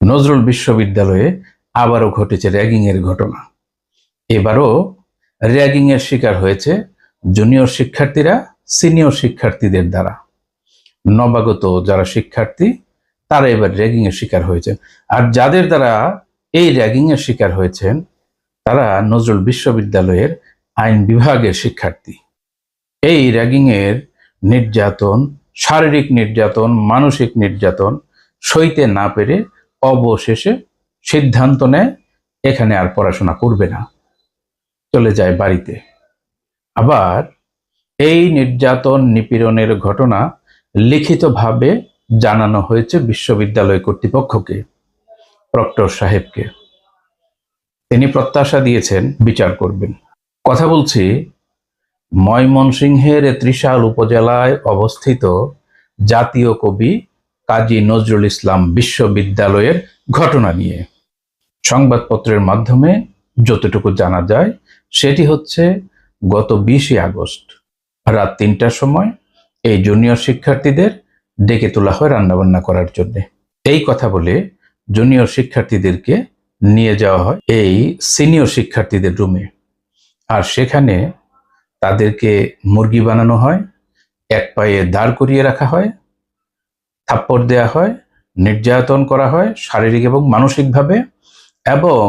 নজরুল বিশ্ববিদ্যালয়ে আবারও ঘটেছে র্যাগিংয়ের ঘটনা। এবারও র্যাগিংয়ের শিকার হয়েছে জুনিয়র শিক্ষার্থীরা সিনিয়র শিক্ষার্থীদের দ্বারা। নবাগত যারা শিক্ষার্থী তারা এবার র্যাগিংয়ের শিকার হয়েছেন। আর যাদের দ্বারা এই র্যাগিংয়ের শিকার হয়েছেন তারা নজরুল বিশ্ববিদ্যালয়ের আইন বিভাগের শিক্ষার্থী। এই র্যাগিংয়ের নির্যাতন, শারীরিক নির্যাতন, মানসিক নির্যাতন সইতে না পেরে অবশেষে সিদ্ধান্ত নেয় এখানে আর পড়াশোনা করবে না, চলে যায় বাড়িতে। আবার এই নির্যাতন নিপীড়নের ঘটনা লিখিতভাবে জানানো হয়েছে বিশ্ববিদ্যালয় কর্তৃপক্ষকে, প্রক্টর সাহেবকে। তিনি প্রত্যাশা দিয়েছেন বিচার করবেন। কথা বলছি ময়মনসিংহের ত্রিশাল উপজেলায় অবস্থিত জাতীয় কবি কাজী নজরুল ইসলাম বিশ্ববিদ্যালয়ের ঘটনা নিয়ে। সংবাদপত্রের মাধ্যমে যতটুকু জানা যায় সেটি হচ্ছে গত 20 আগস্ট রাত 3টার সময় এই জুনিয়র শিক্ষার্থীদের ডেকে তোলা হয় রান্নাবান্না করার জন্য। এই কথা বলে জুনিয়র শিক্ষার্থীদেরকে নিয়ে যাওয়া হয় এই সিনিয়র শিক্ষার্থীদের রুমে। আর সেখানে তাদেরকে মুরগি বানানো হয়, এক পায়ে দাঁড় করিয়ে রাখা হয়, থাপ্পড় দেওয়া হয়, নির্যাতন করা হয় শারীরিক এবং মানসিকভাবে, এবং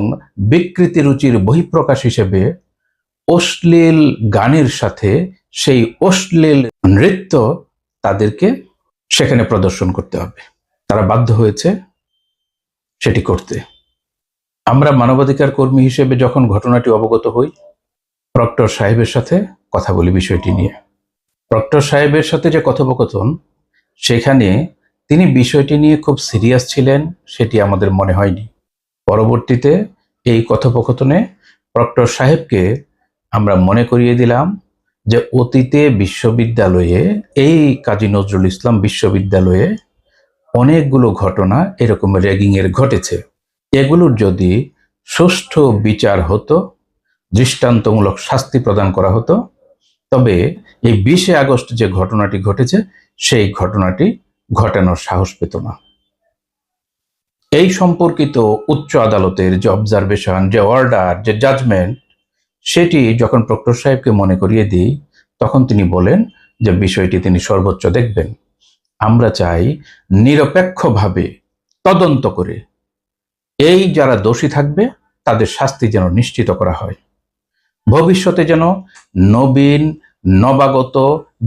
বিকৃতি রুচির বহিঃপ্রকাশ হিসেবে অশ্লীল গানের সাথে সেই অশ্লীল নৃত্য তাদেরকে সেখানে প্রদর্শন করতে হবে। তারা বাধ্য হয়েছে সেটি করতে। আমরা মানবাধিকার কর্মী হিসেবে যখন ঘটনাটি অবগত হই, প্রক্টর সাহেবের সাথে কথা বলি বিষয়টি নিয়ে। প্রক্টর সাহেবের সাথে যে কথোপকথন, সেখানে তিনি বিষয়টি নিয়ে খুব সিরিয়াস ছিলেন সেটি আমাদের মনে হয়নি। পরবর্তীতে এই কথোপকথনে প্রক্টর সাহেবকে আমরা মনে করিয়ে দিলাম যে অতীতে বিশ্ববিদ্যালয়ে, এই কাজী নজরুল ইসলাম বিশ্ববিদ্যালয়ে অনেকগুলো ঘটনা এরকম র্যাগিংয়ের ঘটেছে। এগুলোর যদি সুষ্ঠু বিচার হতো, দৃষ্টান্তমূলক শাস্তি প্রদান করা হতো, তবে এই 20 আগস্ট যে ঘটনাটি ঘটেছে সেই ঘটনাটি ঘটানোর সাহস পেত না। এই সম্পর্কিত উচ্চ আদালতের যে অবজারভেশন, যে অর্ডার, যে জাজমেন্ট, সেটি যখন প্রক্টর সাহেবকে মনে করিয়ে দিই, তখন তিনি বলেন যে বিষয়টি তিনি সর্বোচ্চ দেখবেন। আমরা চাই নিরপেক্ষভাবে তদন্ত করে এই যারা দোষী থাকবে তাদের শাস্তি যেন নিশ্চিত করা হয়। ভবিষ্যতে যেন নবীন নবাগত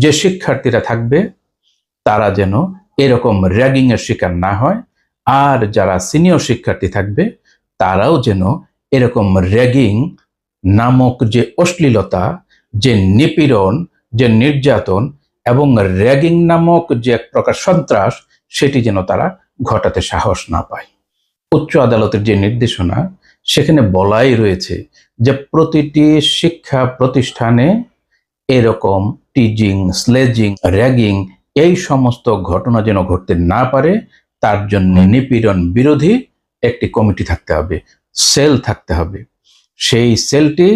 যে শিক্ষার্থীরা থাকবে তারা যেন এরকম র্যাগিংয়ের শিকার না হয়, আর যারা সিনিয়র শিক্ষার্থী থাকবে তারাও যেন এরকম র্যাগিং নামক যে অশ্লীলতা, যে নিপীড়ন, যে নির্যাতন এবং র্যাগিং নামক যে এক প্রকার সন্ত্রাস, সেটি যেন তারা ঘটাতে সাহস না পায়। উচ্চ আদালতের যে নির্দেশনা, সেখানে বলাই রয়েছে যে প্রতিটি শিক্ষা প্রতিষ্ঠানে এরকম টিজিং, স্লেজিং, র্যাগিং এই সমস্ত ঘটনা যেন ঘটতে না পারে, তার জন্য নিপীড়ন বিরোধী একটি কমিটি থাকতে হবে, সেল থাকতে হবে। সেই সেলটি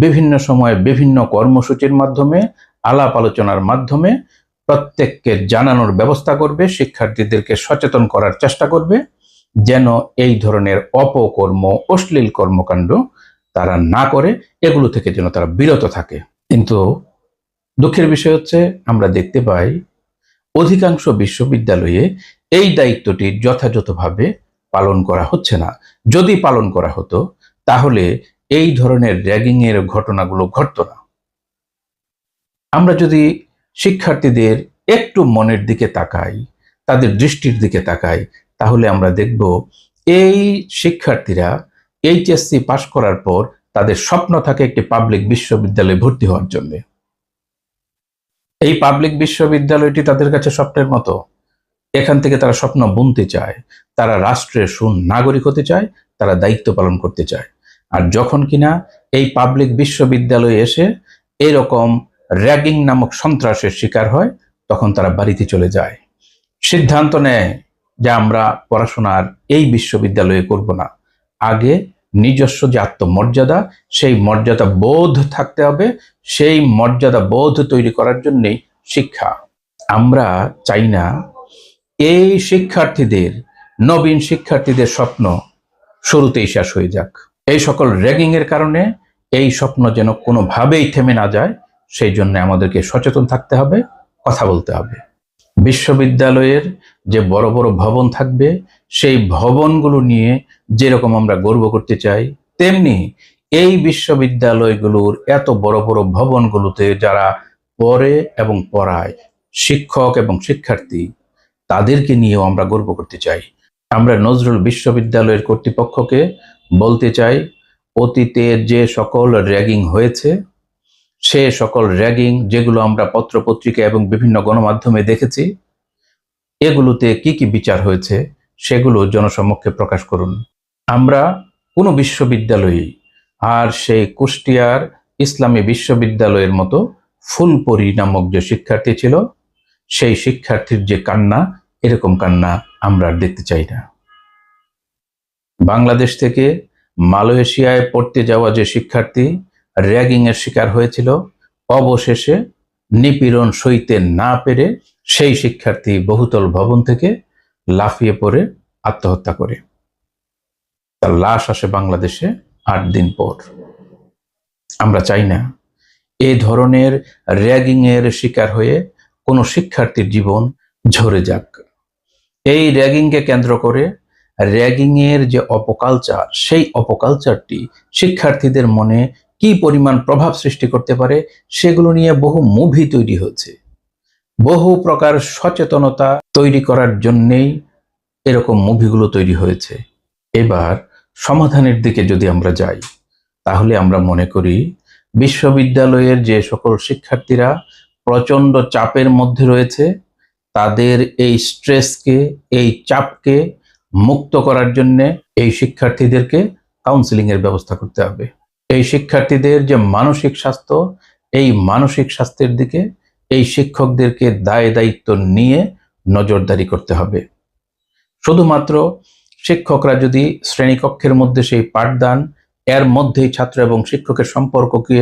বিভিন্ন সময় বিভিন্ন কর্মসূচির মাধ্যমে, আলাপ আলোচনার মাধ্যমে প্রত্যেককে জানানোর ব্যবস্থা করবে, শিক্ষার্থীদেরকে সচেতন করার চেষ্টা করবে যেন এই ধরনের অপকর্ম, অশ্লীল কর্মকাণ্ড তারা না করে, এগুলো থেকে যেন তারা বিরত থাকে। কিন্তু দুঃখের বিষয় হচ্ছে আমরা দেখতে পাই অধিকাংশ বিশ্ববিদ্যালয়ে এই দায়িত্বটি যথাযথভাবে পালন করা হচ্ছে না। যদি পালন করা হতো তাহলে এই ধরনের র্যাগিংয়ের ঘটনাগুলো ঘটতো না। আমরা যদি শিক্ষার্থীদের একটু মনের দিকে তাকাই, তাদের দৃষ্টির দিকে তাকাই, তাহলে আমরা দেখব এই শিক্ষার্থীরা এইচএসসি পাশ করার পর তাদের স্বপ্ন থাকে একটি পাবলিক বিশ্ববিদ্যালয়ে ভর্তি হওয়ার জন্য। এই পাবলিক বিশ্ববিদ্যালয়টি তাদের কাছে স্বপ্নের মতো। এখান থেকে তারা স্বপ্ন বুনতে চায়, তারা রাষ্ট্রের সুনাগরিক হতে চায়, তারা দায়িত্ব পালন করতে চায়। আর যখন কিনা এই পাবলিক বিশ্ববিদ্যালয়ে এসে এরকম র্যাগিং নামক সন্ত্রাসের শিকার হয়, তখন তারা বাড়িতে চলে যায়, সিদ্ধান্ত নেয় যে আমরা পড়াশোনার এই বিশ্ববিদ্যালয়ে করব না। আগে নিজস্ব যে আত্মমর্যাদা, সেই মর্যাদা বোধ থাকতে হবে। সেই মর্যাদা বোধ তৈরি করার জন্যই শিক্ষা। আমরা চাই না এই শিক্ষার্থীদের নবীন শিক্ষার্থীদের স্বপ্ন শুরুতেই শেষ হয়ে যাক। এই সকল র্যাগিং এর কারণে এই স্বপ্ন যেন কোনোভাবেই থেমে না যায়, সেই জন্য আমাদেরকে সচেতন থাকতে হবে, কথা বলতে হবে। বিশ্ববিদ্যালয়ের যে বড় বড় ভবন থাকবে, সেই ভবনগুলো নিয়ে যেরকম আমরা গর্ব করতে চাই, তেমনি এই বিশ্ববিদ্যালয়গুলোর এত বড় বড় ভবনগুলোতে যারা পড়ে এবং পড়ায়, শিক্ষক এবং শিক্ষার্থী, তাদেরকে নিয়েও আমরা গর্ব করতে চাই। আমরা নজরুল বিশ্ববিদ্যালয়ের কর্তৃপক্ষকে বলতে চাই, অতীতে যে সকল র্যাগিং হয়েছে, সে সকল র্যাগিং যেগুলো আমরা পত্রপত্রিকা এবং বিভিন্ন গণমাধ্যমে দেখেছি, এগুলোতে কি কি বিচার হয়েছে সেগুলো জনসমক্ষে প্রকাশ করুন। আমরা কোনো বিশ্ববিদ্যালয়ে, আর সেই কুষ্টিয়ার ইসলামী বিশ্ববিদ্যালয়ের মতো ফুলপরি নামক যে শিক্ষার্থী ছিল, সেই শিক্ষার্থীর যে কান্না, এরকম কান্না আমরা আর দেখতে চাই না। বাংলাদেশ থেকে মালয়েশিয়ায় পড়তে যাওয়া যে শিক্ষার্থী র্যাগিং এর শিকার হয়েছিল, অবশেষে নিপীড়ন সইতে না পেরে সেই শিক্ষার্থী বহুতল ভবন থেকে লাফিয়ে পড়ে আত্মহত্যা করে। তার লাশ আসে বাংলাদেশে 8 দিন পর। আমরা চাই না এই ধরনের র্যাগিং এর শিকার হয়ে কোনো শিক্ষার্থীর জীবন ঝরে যাক। এই র্যাগিংকে কেন্দ্র করে র্যাগিং এর যে অপকালচার, সেই অপকালচারটি শিক্ষার্থীদের মনে কি পরিমাণ প্রভাব সৃষ্টি করতে পারে, সেগুলো নিয়ে বহু মুভি তৈরি হয়েছে। বহু প্রকার সচেতনতা তৈরি করার জন্যেই এরকম মুভিগুলো তৈরি হয়েছে। এবার সমাধানের দিকে যদি আমরা যাই, তাহলে আমরা মনে করি বিশ্ববিদ্যালয়ের যে সকল শিক্ষার্থীরা প্রচণ্ড চাপের মধ্যে রয়েছে, তাদের এই স্ট্রেসকে, এই চাপকে মুক্ত করার জন্য এই শিক্ষার্থীদেরকে কাউন্সিলিং এর ব্যবস্থা করতে হবে। এই শিক্ষার্থীদের যে মানসিক স্বাস্থ্য, এই মানসিক স্বাস্থ্যের দিকে এই শিক্ষকদেরকে দায় দায়িত্ব নিয়ে নজরদারি করতে হবে। শুধুমাত্র শিক্ষকরা যদি শ্রেণীকক্ষের মধ্যে সেই পাঠদান, এর মধ্যেই ছাত্র এবং শিক্ষকের সম্পর্ককে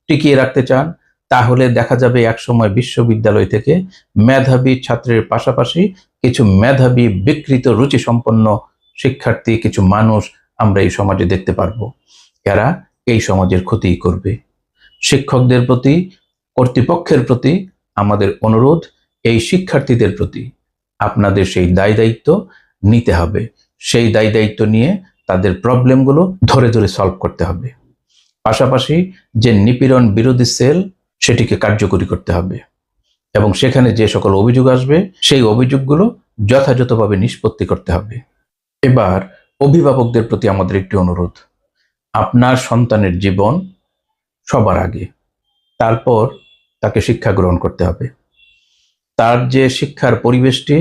টিকিয়ে রাখতে চান, তাহলে দেখা যাবে একসময় বিশ্ববিদ্যালয় থেকে মেধাবী ছাত্রের পাশাপাশি কিছু মেধাবী বিকৃত রুচি সম্পন্ন শিক্ষার্থী, কিছু মানুষ আমরা এই সমাজে দেখতে পারবো। এরা এই সমাজের ক্ষতি করবে। শিক্ষকদের প্রতি, কর্তৃপক্ষের প্রতি আমাদের অনুরোধ, এই শিক্ষার্থীদের প্রতি আপনাদের সেই দায় দায়িত্ব নিতে হবে। সেই দায় দায়িত্ব নিয়ে তাদের প্রবলেমগুলো ধরে ধরে সলভ করতে হবে। পাশাপাশি যে নিপীড়ন বিরোধী সেল, সেটিকে কার্যকরী করতে হবে এবং সেখানে যে সকল অভিযোগ আসবে, সেই অভিযোগগুলো যথাযথভাবে নিষ্পত্তি করতে হবে। এবার অভিভাবকদের প্রতি আমাদের একটি অনুরোধ, আপনার সন্তানের জীবন সবার আগে, তারপর তাকে শিক্ষা গ্রহণ করতে হবে। তার যে শিক্ষার পরিবেশটি,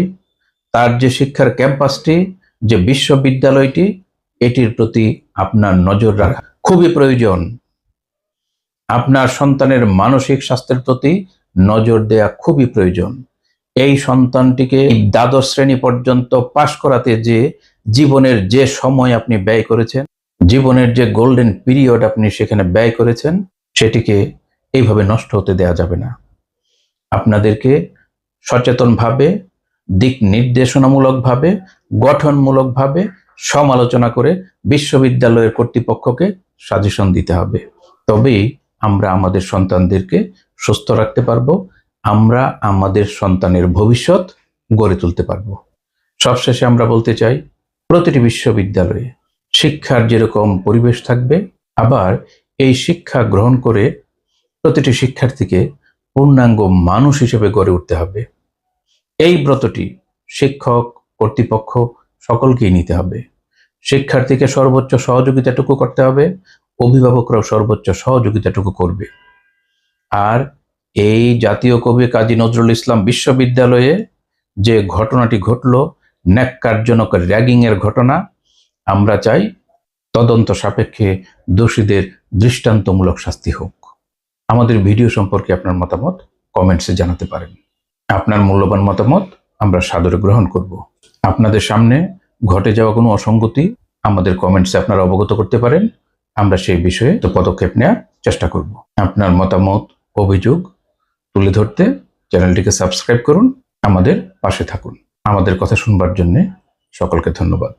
তার যে শিক্ষার ক্যাম্পাসটি, যে বিশ্ববিদ্যালয়টি, এটির প্রতি আপনার নজর রাখা খুবই প্রয়োজন। আপনার সন্তানের মানসিক স্বাস্থ্যের প্রতি নজর দেয়া খুবই প্রয়োজন। এই সন্তানটিকে দ্বাদশ শ্রেণী পর্যন্ত পাশ করাতে যে জীবনের যে সময় আপনি ব্যয় করেছেন, জীবনের যে গোল্ডেন পিরিয়ড আপনি সেখানে ব্যয় করেছেন, সেটিকে এইভাবে নষ্ট হতে দেয়া যাবে না। আপনাদেরকে সচেতনভাবে, দিক নির্দেশনামূলকভাবে, গঠনমূলকভাবে সমালোচনা করে বিশ্ববিদ্যালয়ের কর্তৃপক্ষকে সাজেশন দিতে হবে। তবেই আমরা আমাদের সন্তানদেরকে সুস্থ রাখতে পারবো, আমরা আমাদের সন্তানের ভবিষ্যৎ গড়ে তুলতে পারবো। সবশেষে আমরা বলতে চাই, প্রতিটি বিশ্ববিদ্যালয়ে শিক্ষার যেরকম পরিবেশ থাকবে, আবার এই শিক্ষা গ্রহণ করে প্রতিটি শিক্ষার্থীকে পূর্ণাঙ্গ মানুষ হিসেবে গড়ে উঠতে হবে। এই ব্রতটি শিক্ষক, কর্তৃপক্ষ সকলকেই নিতে হবে। শিক্ষার্থীকে সর্বোচ্চ সহযোগিতাটুকু করতে হবে, অভিভাবকরাও সর্বোচ্চ সহযোগিতাটুকু করবে। আর এই জাতীয় কবি কাজী নজরুল ইসলাম বিশ্ববিদ্যালয়ে যে ঘটনাটি ঘটল, ন্যাক্কারজনক র্যাগিং এর ঘটনা, আমরা চাই তদন্ত সাপেক্ষে দোষীদের দৃষ্টান্তমূলক শাস্তি হোক। আমাদের ভিডিও সম্পর্কে আপনার মতামত কমেন্টসে জানাতে পারেন। আপনার মূল্যবান মতামত আমরা সাদরে গ্রহণ করব। আপনাদের সামনে ঘটে যাওয়া কোনো অসঙ্গতি আমাদের কমেন্টসে আপনারা অবগত করতে পারেন, আমরা সেই বিষয়ে পদক্ষেপ নেওয়ার চেষ্টা করব। আপনার মতামত, অভিযোগ তুলে ধরতে চ্যানেলটিকে সাবস্ক্রাইব করুন, আমাদের পাশে থাকুন। আমাদের কথা শুনবার জন্য সকলকে ধন্যবাদ।